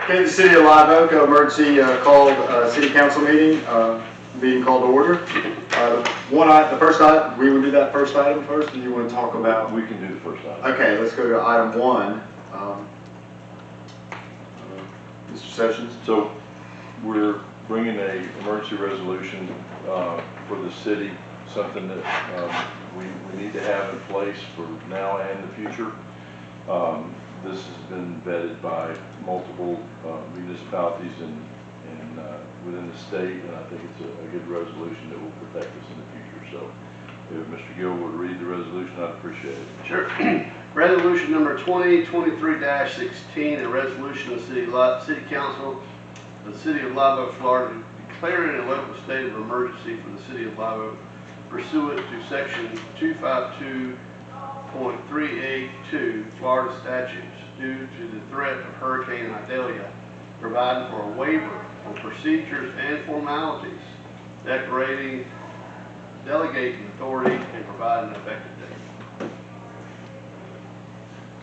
Okay, the City of Live Oak emergency called City Council meeting. Meeting called to order. The first item, we will do that first item first, and you want to talk about? We can do the first item. Okay, let's go to item 1. Mr. Sessions. So we're bringing a emergency resolution for the city, something that we need to have in place for now and the future. This has been vetted by multiple municipalities and within the state, and I think it's a good resolution that will protect us in the future. So if Mr. Gill would read the resolution, I'd appreciate it. Sure. Resolution number 2023-16, a resolution of the City Council of the City of Live Oak, Florida, declaring a local state of emergency for the City of Live Oak pursuant to Section 252.382 Florida statutes due to the threat of Hurricane Idalia, providing for a waiver for procedures and formalities, delegating authority, and providing an effective date.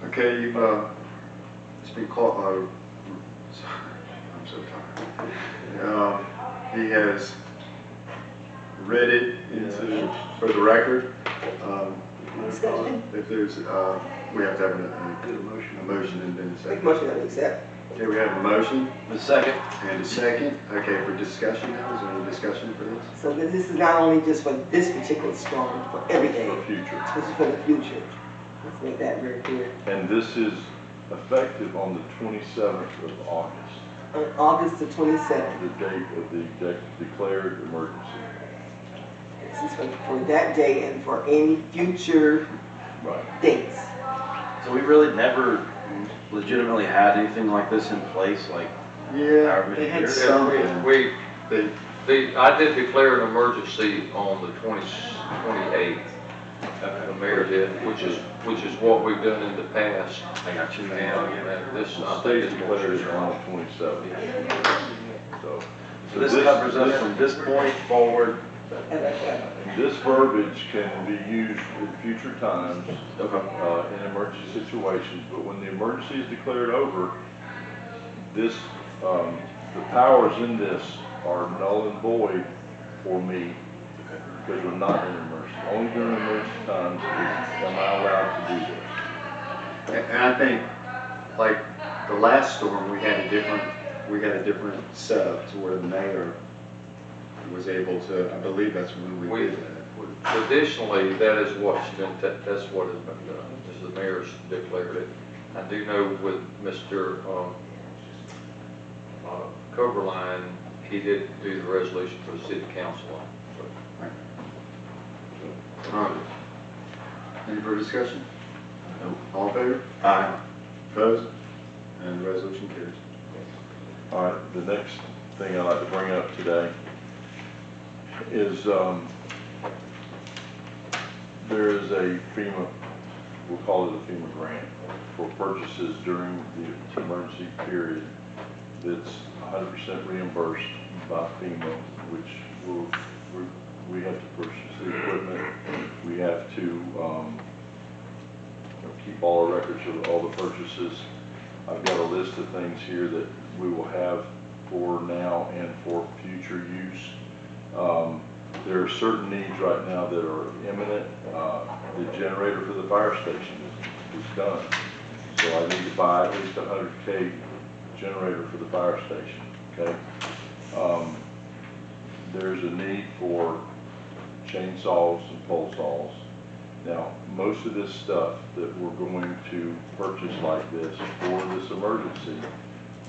Okay, you've it's been called. Sorry, I'm so tired. He has read it for the record. If there's, we have to have a motion and then a second. Motion to accept. Okay, we have a motion. The second. And a second. Okay, for discussion now, is there any discussion for this? So this is not only just for this particular storm, for every day. For future. This is for the future. Let's make that very clear. And this is effective on the 27th of August, On August the 27th. the date of the declared emergency. This is for that day and for any future Right. dates. So we really never legitimately had anything like this in place, like Yeah, however many they had years? something. I did declare an emergency on the 28th. The mayor did, which is what we've done in the past. I got you. And this, The I state think, is more declares it strong. on the 27th. So So this covers us from this point forward. This verbiage can be used at future times Okay. in emergency situations, but when the emergency is declared over, this, the powers in this are null and void for me because we're not in emergency. Only during emergency times am I allowed to do this. And I think, like the last storm, we had a different setup to where the mayor was able to. I believe that's when we did that. Additionally, that is what's been, that's what has been done, is the mayor's declared it. I do know with Mr. Coberline, he did do the resolution for the city council. All right. Any further discussion? Nope. All in favor? Aye. Opposed? And the resolution carries. All right, the next thing I'd like to bring up today is there is a FEMA, we'll call it a FEMA grant for purchases during the emergency period that's 100% reimbursed by FEMA, which we have to purchase the equipment. We have to keep all our records of all the purchases. I've got a list of things here that we will have for now and for future use. There are certain needs right now that are imminent. The generator for the fire station is done. So I need to buy at least a 100K generator for the fire station, okay? There's a need for chainsaws and pole saws. Now, most of this stuff that we're going to purchase like this for this emergency,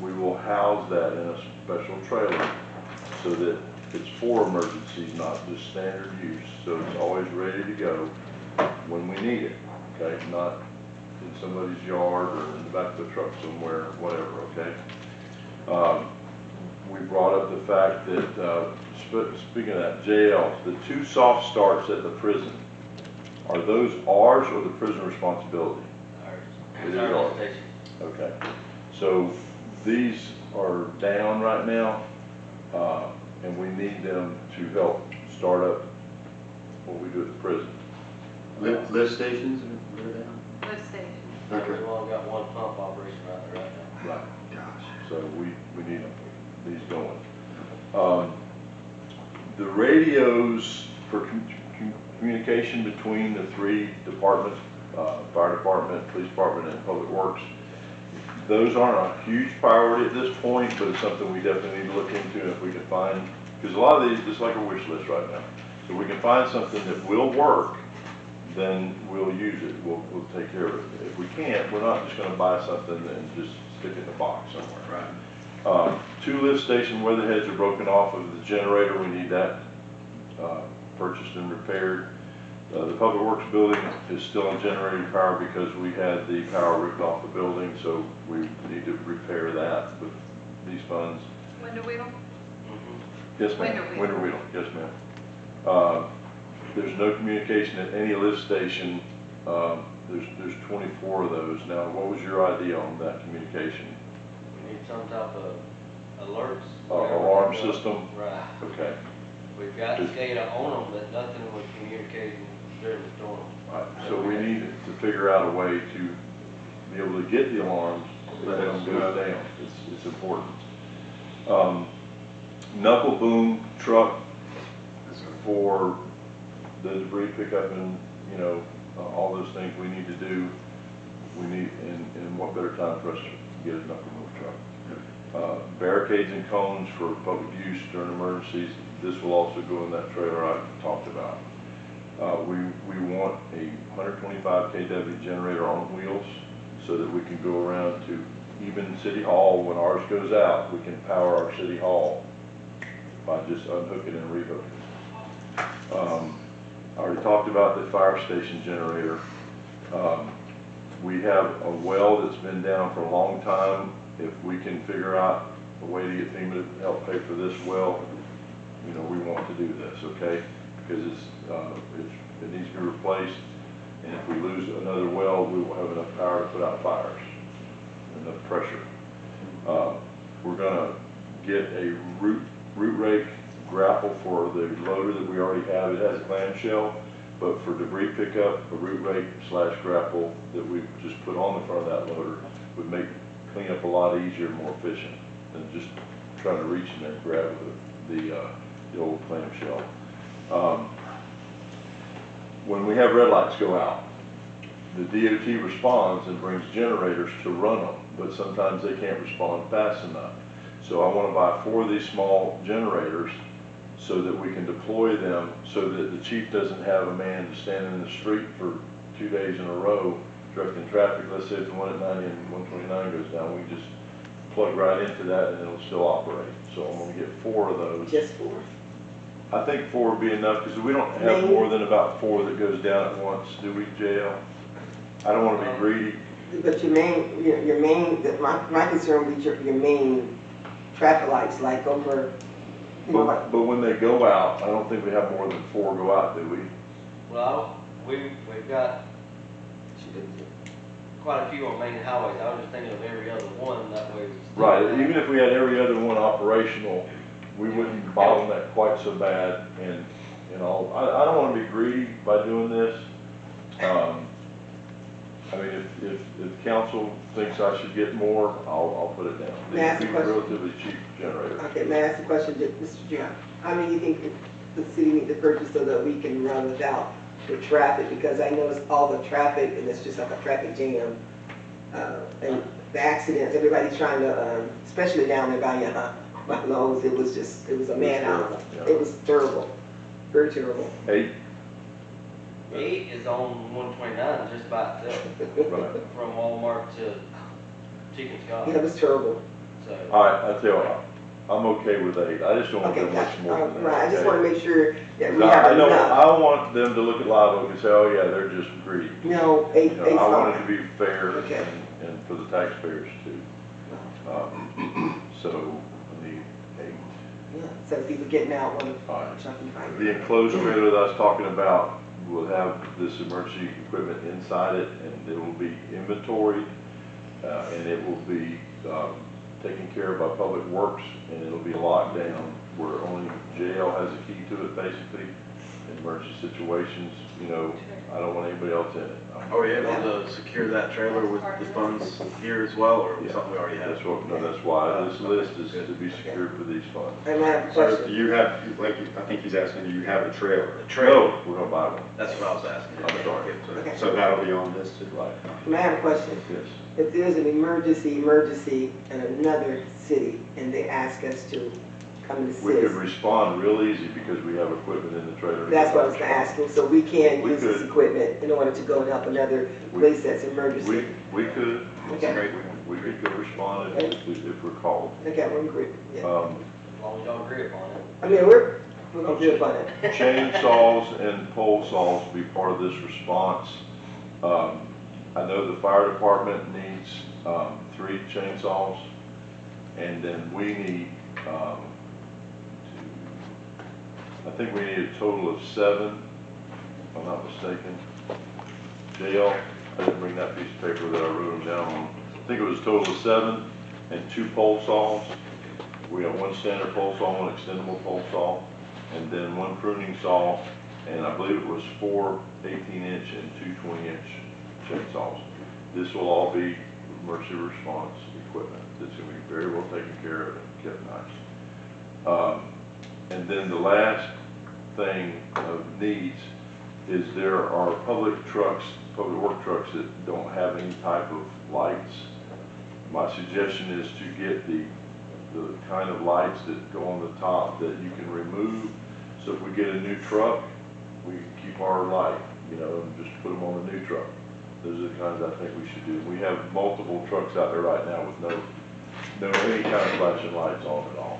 we will house that in a special trailer so that it's for emergencies, not just standard use. So it's always ready to go when we need it, okay? Not in somebody's yard or in the back of the truck somewhere, whatever, okay? We brought up the fact that, speaking of that, jails, the 2 soft starts at the prison, are those ours or the prison responsibility? Ours. It is ours. Okay. So these are down right now, and we need them to help start up what we do at the prison. Lift stations are down? Lift station. We've only got one pump operation right there right now. Right. Gosh. so we need these going. The radios for communication between the three departments, fire department, police department, and public works, those aren't a huge priority at this point, but it's something we definitely need to look into if we can find, because a lot of these, just like a wish list right now. So we can find something that will work, then we'll use it, we'll take care of it. If we can't, we're not just gonna buy something and just stick it in a box somewhere. Right. 2 lift station weatherheads are broken off of the generator, we need that purchased and repaired. The public works building is still on generating power because we had the power ripped off the building, so we need to repair that with these funds. Window wheel? Yes, ma'am. Window wheel. Winter wheel, yes, ma'am. There's no communication at any lift station. There's 24 of those. Now, what was your idea on that communication? We need some type of alerts. Alarm system? Right. Okay. We've got SCADA on them, but nothing was communicating during the storm. Right. So we need to figure out a way to be able to get the alarms when it goes down. It's important. Knuckle boom truck for the debris pickup and, you know, all those things we need to do. We need, and what better time for us to get a knuckle boom truck. Barricades and cones for public use during emergencies. This will also go in that trailer I talked about. We want a 125 kW generator on wheels so that we can go around to even City Hall. When ours goes out, we can power our City Hall by just unhooking and rehooking. I already talked about the fire station generator. We have a well that's been down for a long time. If we can figure out a way to get FEMA to help pay for this well, you know, we want to do this, okay? Because it needs to be replaced, and if we lose another well, we will have enough power to put out fires, enough pressure. We're gonna get a root rake grapple for the loader that we already have. It has a clamshell, but for debris pickup, a root rake / grapple that we just put on the front of that loader would make cleanup a lot easier and more efficient than just trying to reach in there and grab the old clamshell. When we have red lights go out, the DOT responds and brings generators to run them, but sometimes they can't respond fast enough. So I want to buy 4 of these small generators so that we can deploy them so that the chief doesn't have a man standing in the street for 2 days in a row directing traffic. Let's say if the one at 90 and 129 goes down, we just plug right into that and it'll still operate. So I'm going to get 4 of those. Just 4? I think 4 would be enough because we don't have more than about 4 that goes down at once, do we, JL? I don't want to be greedy. But your main, my concern would be your main traffic lights, like over, you know, like. But when they go out, I don't think we have more than 4 go out, do we? Well, we've got quite a few on main highways. I was just thinking of every other one, that way. Right, even if we had every other one operational, we wouldn't bottleneck quite so bad, and, you know, I don't want to be greedy by doing this. I mean, if council thinks I should get more, I'll put it down. May I ask These a would be question? relatively cheap generators. Okay, may I ask a question, Mr. Jim? How many do you think the city needs to purchase so that we can run without the traffic? Because I noticed all the traffic, and it's just like a traffic jam. And the accidents, everybody's trying to, especially down there by Lowe's, it was a madhouse. Yeah. It was terrible, very terrible. 8, 8 is on 129 just by itself, right. from Walmart to Chicken Scott. Yeah, it was terrible. So, All right, I tell you, I'm okay with 8. I just don't want to Okay, do much more than that. right, I just okay? want to make sure that we I have know, enough. I want them to look at Live Oak and say, oh yeah, they're just greedy. No, 8, You know, 8's I want it fine. to be fair Okay. and for the taxpayers too. So I need 8. Yeah, so people getting out when All right. something fine. The enclosed trailer that I was talking about will have this emergency equipment inside it, and it will be inventoried, and it will be taken care of by Public Works, and it'll be locked down where only jail has a key to it, basically. in emergency situations, you know, I don't want anybody else in it. Are we able to secure that trailer with the funds here as well, or Yeah. something we already have? That's why this list is to be secured for these funds. And I have a So do question. you have, like, I think he's asking, do you have a trailer? The trailer, No, we're gonna buy one. that's what I was asking. I'm sorry. Okay. So that'll be on this too? Right, And I have a question. yes. If there's an emergency in another city and they ask us to come and We could assist, respond real easy because we have equipment in the trailer. that's what I was gonna ask you. So we can We use this could. equipment in order to go and help another We- place that's emergency. We could, Okay, we could go respond if we're called. okay, we're agree, yeah. As long as y'all agree upon it. I mean, we're gonna do it on it. Chainsaws and pole saws will be part of this response. I know the fire department needs 3 chainsaws, and then we need, I think we need a total of 7, if I'm not mistaken. JL, I didn't bring that piece of paper that I wrote them down on. I think it was a total of 7 and 2 pole saws. We have 1 standard pole saw, 1 extendable pole saw, and then 1 pruning saw, and I believe it was 4 18-inch and 2 20-inch chainsaws. This will all be emergency response equipment. It's going to be very well taken care of and kept nice. And then the last thing of needs is there are public work trucks that don't have any type of lights. My suggestion is to get the kind of lights that go on the top that you can remove. So if we get a new truck, we can keep our light, you know, and just put them on the new truck. Those are the kinds I think we should do. We have multiple trucks out there right now with no any kind of flashing lights on at all.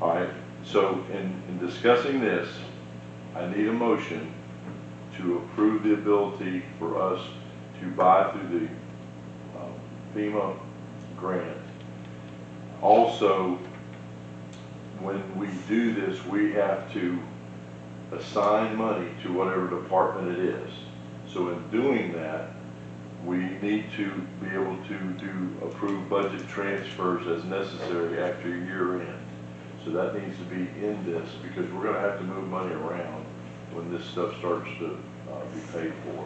All right, so in discussing this, I need a motion to approve the ability for us to buy through the FEMA grant. Also, when we do this, we have to assign money to whatever department it is. So in doing that, we need to be able to do approved budget transfers as necessary after year end. So that needs to be in this because we're gonna have to move money around when this stuff starts to be paid for.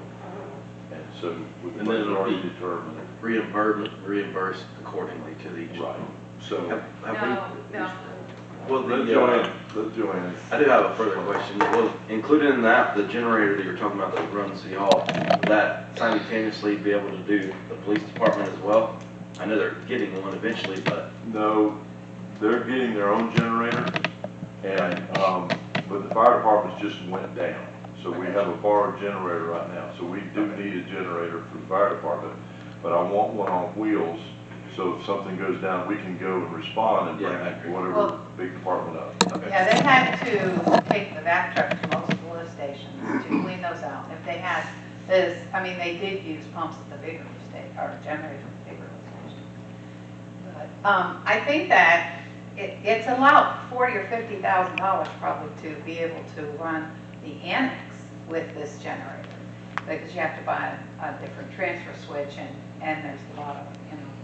And so with the And then budget it'll already be determined. reimbursed accordingly to each. Right. So, No. Well, let Joanne. I do have a further question. Well, included in that, the generator that you're talking about that runs City Hall, will that simultaneously be able to do the police department as well? I know they're getting one eventually, but No, they're getting their own generator, and, but the fire department just went down. So we have a borrowed generator right now, so we do need a generator for the fire department, but I want one on wheels, so if something goes down, we can go and respond and Yeah, I agree. bring whatever Well- big department up. Yeah, they had to take the vac truck to multiple lift stations to clean those out. If they had this, I mean, they did use pumps at the bigger lift station, or generators at the bigger lift station. But, I think that it's about $40,000 or $50,000 probably to be able to run the annex with this generator. Because you have to buy a different transfer switch and there's a lot of,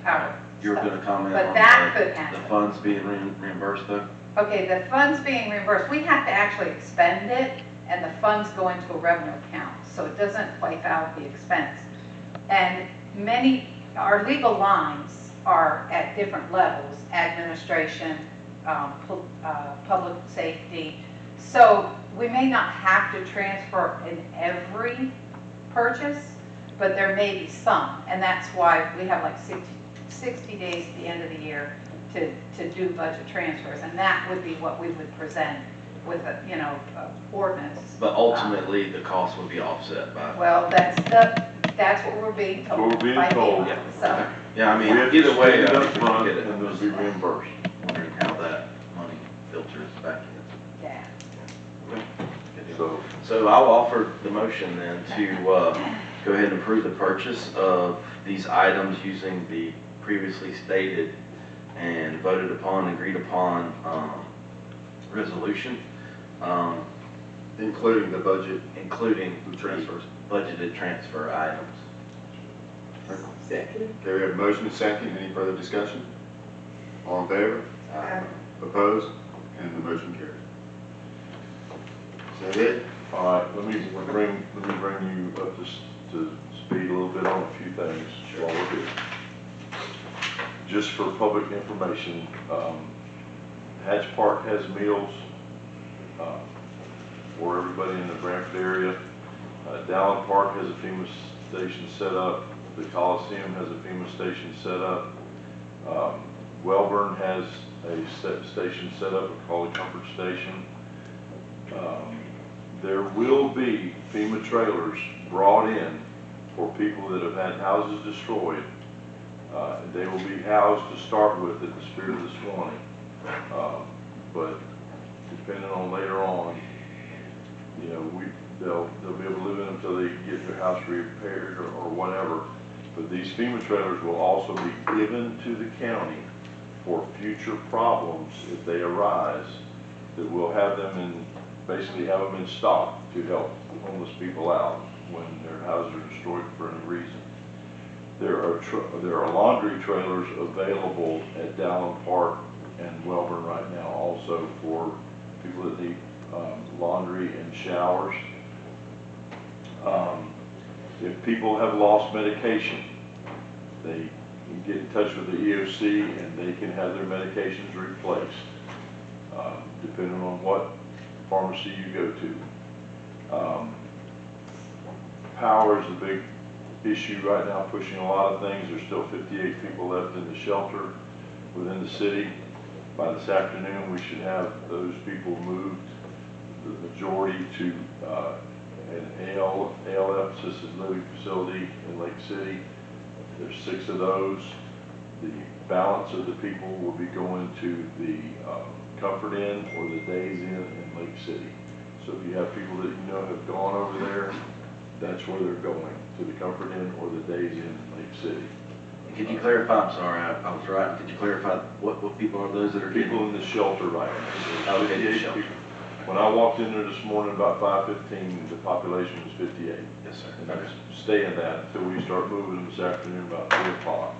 power you were stuff. gonna comment But on that could the happen. funds being reimbursed though? Okay, the funds being reimbursed, we have to actually expend it, and the funds go into a revenue account, so it doesn't wipe out the expense. And our legal lines are at different levels, administration, public safety. So we may not have to transfer in every purchase, but there may be some, and that's why we have like 60 days at the end of the year to do budget transfers, and that would be what we would present with a, ordinance. But ultimately, the cost would be offset by. Well, that's what we're being told. What we're being by told. FEMA, So, Yeah, I We mean, have to either way, spend it I up think we front should get it. and it'll be reimbursed. Wondering how that money filters back in. yeah. So I'll offer the motion then to go ahead and approve the purchase of these items using the previously stated and voted upon, agreed upon resolution, Including the budget. including The transfers. budgeted transfer items. Second. Okay, we have a motion and second. Any further discussion? All in favor? Opposed? And the motion carries. Is that it? All right, let me bring you up to speed a little bit on a few things while we're here. Just for public information, Hatch Park has meals for everybody in the Brantford area. Dallin Park has a FEMA station set up. The Coliseum has a FEMA station set up. Welborn has a station set up called the Comfort Station. There will be FEMA trailers brought in for people that have had houses destroyed. They will be housed to start with at the Spirit of the Swanee. But depending on later on, you know, they'll be able to live in them until they get their house repaired or whatever. But these FEMA trailers will also be given to the county for future problems if they arise, that we'll have them in, basically have them in stock to help homeless people out when their houses are destroyed for any reason. There are laundry trailers available at Dallin Park and Welborn right now also for people that need laundry and showers. If people have lost medication, they can get in touch with the EOC and they can have their medications replaced, depending on what pharmacy you go to. Power is a big issue right now, pushing a lot of things. There's still 58 people left in the shelter within the city. By this afternoon, we should have those people moved, the majority, to an ALF assisted living facility in Lake City. There's 6 of those. The balance of the people will be going to the Comfort Inn or the Days Inn in Lake City. So if you have people that you know have gone over there, that's where they're going, to the Comfort Inn or the Days Inn in Lake City. Could you clarify, I'm sorry, I was right, could you clarify what people are those that are getting? People in the shelter right now. Okay, the 58 shelter. people. When I walked in there this morning about 5:15, the population was 58. Yes, sir. And Okay. that's staying that until we start moving them this afternoon about 3 o'clock.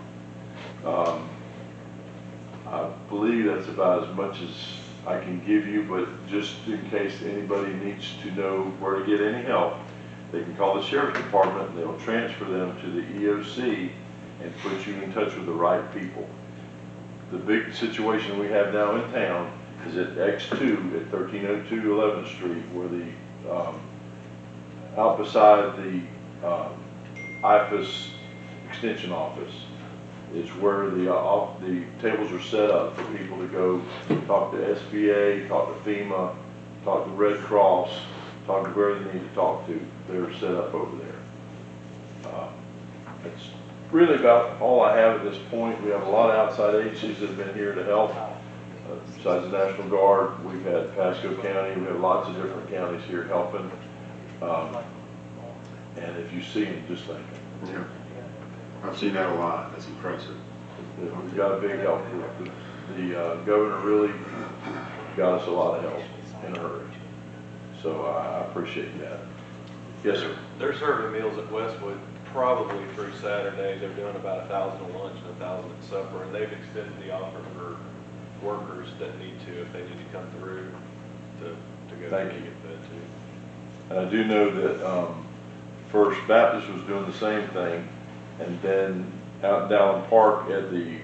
I believe that's about as much as I can give you, but just in case anybody needs to know where to get any help, they can call the Sheriff's Department and they'll transfer them to the EOC and put you in touch with the right people. The big situation we have now in town is at X2 at 1302 11th Street, where the, out beside the IFAS extension office is where the tables are set up for people to go talk to SBA, talk to FEMA, talk to Red Cross, talk to whoever they need to talk to. They're set up over there. That's really about all I have at this point. We have a lot of outside agencies that have been here to help. Besides the National Guard, we've had Pasco County, we have lots of different counties here helping. And if you see them, just thank them. Yeah. I've seen that a lot. That's impressive. We've got a big help. The governor really got us a lot of help in a hurry. So I appreciate that. Yes, sir. They're serving meals at Westwood probably through Saturday. They're doing about 1,000 at lunch and 1,000 at supper, and they've extended the offer for workers that need to, if they need to come through, to go Thank through you. and get fed too. And I do know that First Baptist was doing the same thing, and then out in Dallin Park at the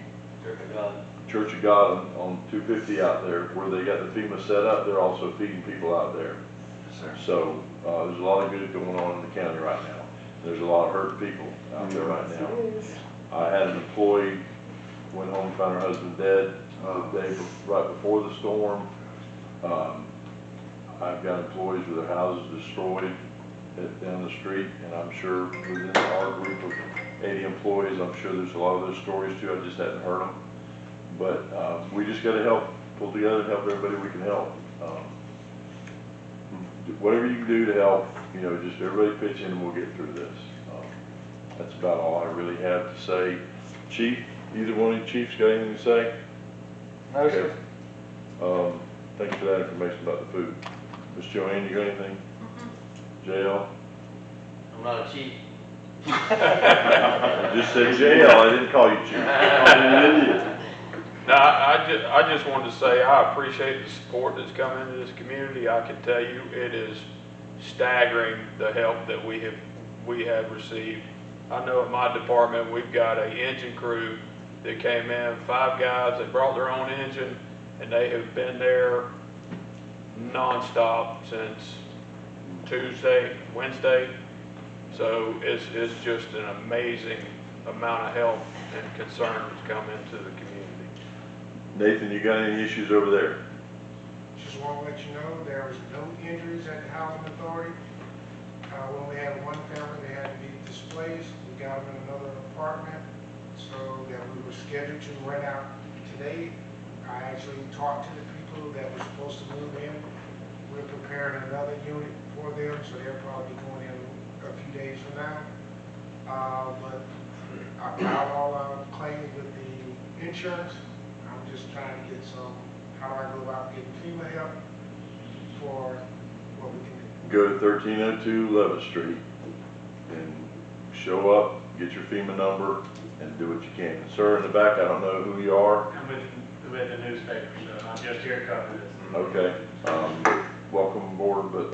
Church of God on 250 out there, where they got the FEMA set up, they're also feeding people out there. Yes, sir. So there's a lot of good going on in the county right now. There's a lot of hurt people out there right now. I had an employee went home and found her husband dead the day right before the storm. I've got employees with their houses destroyed down the street, and I'm sure within our group of 80 employees, I'm sure there's a lot of those stories too. I just hadn't heard them. But we just got to help, pull together and help everybody we can help. Whatever you can do to help, you know, just everybody pitch in and we'll get through this. That's about all I really have to say. Chief, either one of you chiefs got anything to say? No, sir. Thank you for that information about the food. Ms. Joanne, you got anything? JL? I'm not a chief. I just said JL, I didn't call you chief. No, I just wanted to say I appreciate the support that's come into this community. I can tell you it is staggering the help that we have received. I know in my department, we've got a engine crew that came in, 5 guys that brought their own engine, and they have been there nonstop since Tuesday, Wednesday. So it's just an amazing amount of help and concern that's come into the community. Nathan, you got any issues over there? Just want to let you know, there was no injuries at the housing authority. When we had one family, they had to be displaced. We got them in another apartment, so that we were scheduled to rent out today. I actually talked to the people that were supposed to move in. We're preparing another unit for them, so they'll probably be going in a few days from now. But I filed all our claims with the insurance. I'm just trying to get some, how do I go about getting FEMA help for what we can do. Go to 1302 Levitt Street and show up, get your FEMA number, and do what you can. And sir, in the back, I don't know who you are. I'm with the newspaper, so I'm just here to cover this. Okay, welcome aboard, but,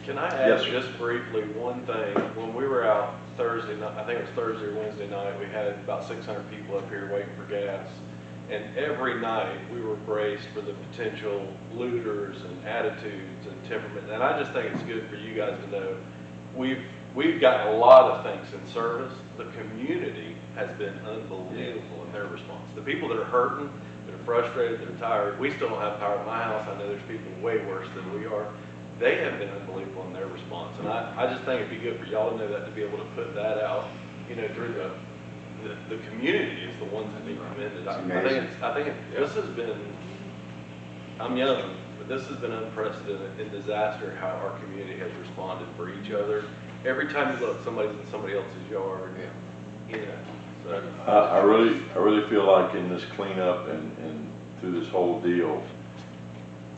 Can I Yes, add sir. just briefly one thing? When we were out Thursday night, I think it was Thursday or Wednesday night, we had about 600 people up here waiting for gas. And every night we were braced for the potential looters and attitudes and temperament. And I just think it's good for you guys to know we've gotten a lot of things in service. The community has been unbelievable in their response. The people that are hurting, that are frustrated, that are tired, we still don't have power at my house. I know there's people way worse than we are. They have been unbelievable in their response. And I just think it'd be good for y'all to know that, to be able to put that out, you know, through the community is the ones that need commended. I think this has been, I'm young, but this has been unprecedented in disaster, how our community has responded for each other. Every time you look, somebody's in somebody else's yard, you know, so. I really feel like in this cleanup and through this whole deal,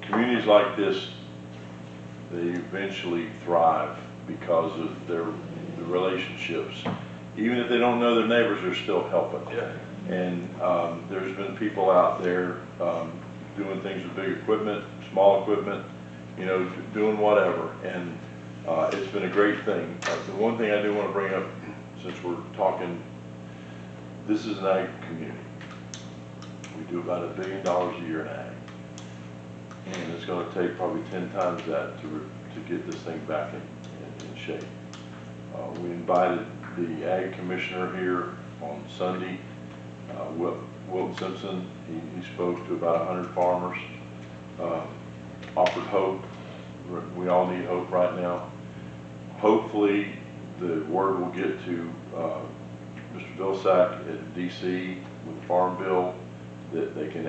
communities like this, they eventually thrive because of the relationships. Even if they don't know their neighbors, they're still helping. Yeah. And there's been people out there doing things with big equipment, small equipment, you know, doing whatever. And it's been a great thing. The one thing I do want to bring up, since we're talking, this is an ag community. We do about $1 billion a year in ag. And it's going to take probably 10 times that to get this thing back in shape. We invited the ag commissioner here on Sunday, Wilton Simpson. He spoke to about 100 farmers, offered hope. We all need hope right now. Hopefully the word will get to Mr. Vilsack at DC with the Farm Bill that they can